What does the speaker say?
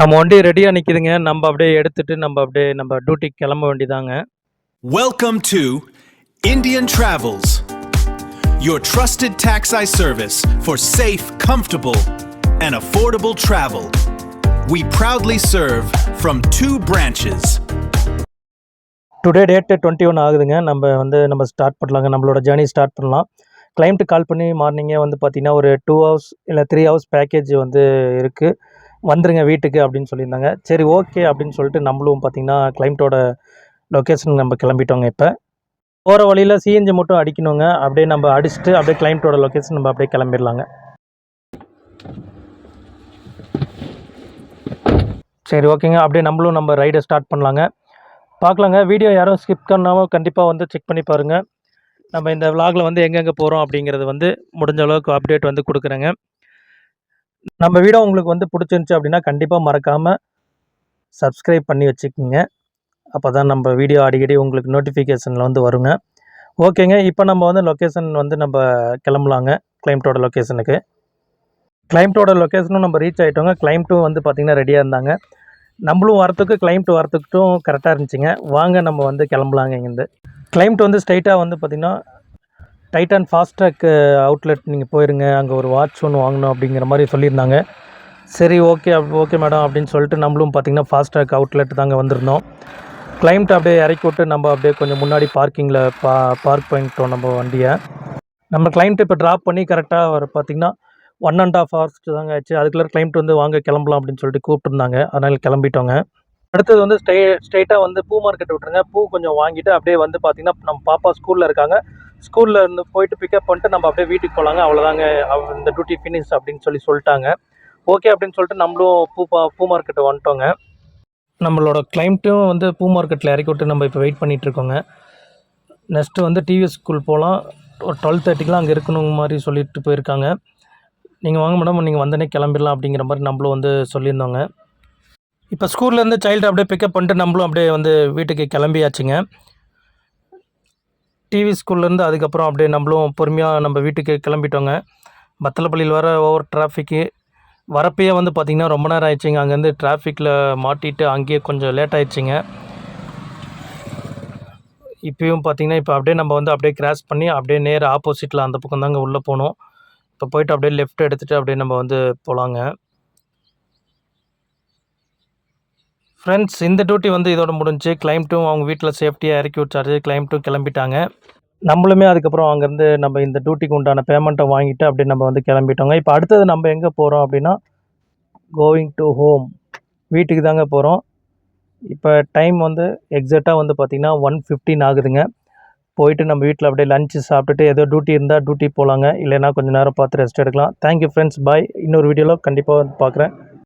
நம்ம வண்டி ரெடியா நிக்குதுங்க. நம்ம அப்படியே எடுத்துட்டு நம்ம டியூட்டிக்கு கிளம்ப வேண்டியதாங்க. Welcome to Indian Travels, your trusted taxi service for safe, comfortable, and affordable travel. We proudly serve from 2 branches. Today date 21 ஆகுதுங்க. நம்ம ஸ்டார்ட் பண்ணலாங்க. நம்மளோட ஜர்னி ஸ்டார்ட் பண்ணலாம். கிளைண்ட்டுக்கு கால் பண்ணி மார்னிங்கே பார்த்தீங்கன்னா ஒரு 2 ஹவர்ஸ் இல்லை 3 ஹவர்ஸ் பேக்கேஜ் இருக்குது, வந்துருங்க வீட்டுக்கு அப்படின்னு சொல்லியிருந்தாங்க. சரி ஓகே அப்படின்னு சொல்லிட்டு நம்மளும் பார்த்தீங்கன்னா கிளைண்ட்டோட லொக்கேஷன் நம்ம கிளம்பிட்டோங்க. இப்போ போகிற வழியில் சிஎன்ஜி மட்டும் அடிக்கணுங்க. அப்படியே நம்ம அடிச்சுட்டு அப்படியே கிளைண்ட்டோட லொக்கேஷன் நம்ம அப்படியே கிளம்பிடலாங்க. சரி ஓகேங்க, அப்படியே நம்மளும் நம்ம ரைடை ஸ்டார்ட் பண்ணலாங்க. பார்க்கலாங்க. வீடியோ யாரும் ஸ்கிப் பண்ணாமல் கண்டிப்பாக செக் பண்ணி பாருங்கள். நம்ம இந்த விலாகில் எங்கெங்கே போகிறோம் அப்படிங்கிறது முடிஞ்ச அளவுக்கு அப்டேட் கொடுக்குறேங்க. நம்ம வீடியோ உங்களுக்கு பிடிச்சிருந்துச்சி அப்படின்னா கண்டிப்பாக மறக்காமல் சப்ஸ்கிரைப் பண்ணி வச்சுக்கோங்க. அப்போ தான் நம்ம வீடியோ அடிக்கடி உங்களுக்கு நோட்டிஃபிகேஷனில் வருங்க. ஓகேங்க, இப்போ நம்ம லொக்கேஷன் நம்ம கிளம்பலாங்க. கிளைண்ட்டோட லொக்கேஷனுக்கு. கிளைண்ட்டோட லொக்கேஷனும் நம்ம ரீச் ஆகிட்டோங்க. கிளைண்ட்டும் பார்த்திங்கன்னா ரெடியாக இருந்தாங்க. நம்மளும் வரத்துக்கு கிளைண்ட் வரத்துக்கிட்டும் கரெக்டாக இருந்துச்சுங்க. வாங்க நம்ம கிளம்பலாங்க. இங்கேருந்து கிளைண்ட் ஸ்ட்ரைட்டாக பார்த்திங்கன்னா டைட்டன் ஃபாஸ்ட் ட்ராக் அவுட்லெட் நீங்கள் போயிருங்க, அங்கே ஒரு வாட்ச் ஒன்று வாங்கணும் அப்படிங்கிற மாதிரி சொல்லியிருந்தாங்க. சரி ஓகே மேடம் அப்படின்னு சொல்லிட்டு நம்மளும் பார்த்திங்கன்னா ஃபாஸ்ட் ட்ராக் அவுட்லெட் தாங்க வந்திருந்தோம். கிளைண்ட் அப்படியே இறக்கி விட்டு நம்ம அப்படியே கொஞ்சம் முன்னாடி பார்க்கிங்கில் பார்க் பண்ணிட்டோம் நம்ம வண்டியை. நம்ம கிளைண்ட் இப்போ ட்ராப் பண்ணி கரெக்டாக ஒரு பார்த்திங்கன்னா 1.5 hours தாங்க ஆச்சு. அதுக்குள்ளே கிளைண்ட் வாங்க கிளம்பலாம் அப்படின்னு சொல்லிட்டு கூப்பிட்டுருந்தாங்க. அதனால் கிளம்பிட்டோங்க. அடுத்தது ஸ்ட்ரைட்டாக பூ மார்க்கெட் விட்டுருங்க. பூ கொஞ்சம் வாங்கிட்டு அப்படியே பார்த்திங்கன்னா நம்ம பாப்பா ஸ்கூலில் இருக்காங்க. ஸ்கூலில் இருந்து போயிட்டு பிக்கப் பண்ணிட்டு நம்ம அப்படியே வீட்டுக்கு போகலாங்க. அவ்வளோதாங்க, இந்த டியூட்டி ஃபினிஷ் அப்படின்னு சொல்லிட்டாங்க. ஓகே அப்படின்னு சொல்லிட்டு நம்மளும் பூ மார்க்கெட்டை வந்துட்டோங்க. நம்மளோட கிளைண்ட்டும் பூ மார்க்கெட்டில் இறக்கி விட்டு நம்ம இப்போ வெயிட் பண்ணிகிட்ருக்கோங்க. நெக்ஸ்ட்டு டிவிஎஸ் ஸ்கூல் போகலாம். ஒரு 12:30க்கெலாம் அங்கே இருக்கணுங்க மாதிரி சொல்லிட்டு போயிருக்காங்க. நீங்கள் வாங்க மேடம், நீங்கள் வந்தனே கிளம்பிடலாம் அப்படிங்கிற மாதிரி நம்மளும் சொல்லியிருந்தோங்க. இப்போ ஸ்கூல்லேருந்து சைல்டு அப்படியே பிக்கப் பண்ணிட்டு நம்மளும் அப்படியே வீட்டுக்கு கிளம்பியாச்சுங்க. டிவி ஸ்கூல்லேருந்து அதுக்கப்புறம் அப்படியே நம்மளும் பொறுமையாக நம்ம வீட்டுக்கு கிளம்பிட்டோங்க. பத்தலப்பள்ளியில் வர ஓவர் டிராஃபிக்கு வரப்பையே பார்த்திங்கன்னா ரொம்ப நேரம் ஆயிடுச்சுங்க. அங்கேருந்து டிராஃபிக்கில் மாட்டிட்டு அங்கேயே கொஞ்சம் லேட் ஆகிடுச்சிங்க. இப்போயும் பார்த்திங்கன்னா இப்போ அப்படியே நம்ம அப்படியே கிராஸ் பண்ணி அப்படியே நேர் ஆப்போசிட்டில் அந்த பக்கம் தாங்க உள்ளே போகணும். இப்போ போய்ட்டு அப்படியே லெஃப்ட் எடுத்துகிட்டு அப்படியே நம்ம போகலாங்க. ஃப்ரெண்ட்ஸ், இந்த டியூட்டி இதோட முடிஞ்சு. கிளைண்ட்டும் அவங்க வீட்டில் சேஃப்டியாக இறக்கி விட்டாரு. கிளைண்ட்டும் கிளம்பிட்டாங்க. நம்மளுமே அதுக்கப்புறம் அங்கேருந்து நம்ம இந்த டியூட்டிக்கு உண்டான பேமெண்ட்டை வாங்கிட்டு அப்படியே நம்ம கிளம்பிட்டோங்க. இப்போ அடுத்தது நம்ம எங்கே போகிறோம் அப்படின்னா கோயிங் டு ஹோம், வீட்டுக்கு தாங்க போகிறோம். இப்போ டைம் எக்ஸாக்டாக பார்த்திங்கன்னா 1:15 ஆகுதுங்க. போயிட்டு நம்ம வீட்டில் அப்படியே லஞ்சு சாப்பிட்டுட்டு ஏதோ டியூட்டி இருந்தால் டியூட்டி போகலாங்க. இல்லைன்னா கொஞ்சம் நேரம் பார்த்து ரெஸ்ட் எடுக்கலாம். தேங்க்யூ ஃப்ரெண்ட்ஸ், பாய். இன்னொரு வீடியோவில் கண்டிப்பாக பார்க்குறேன்.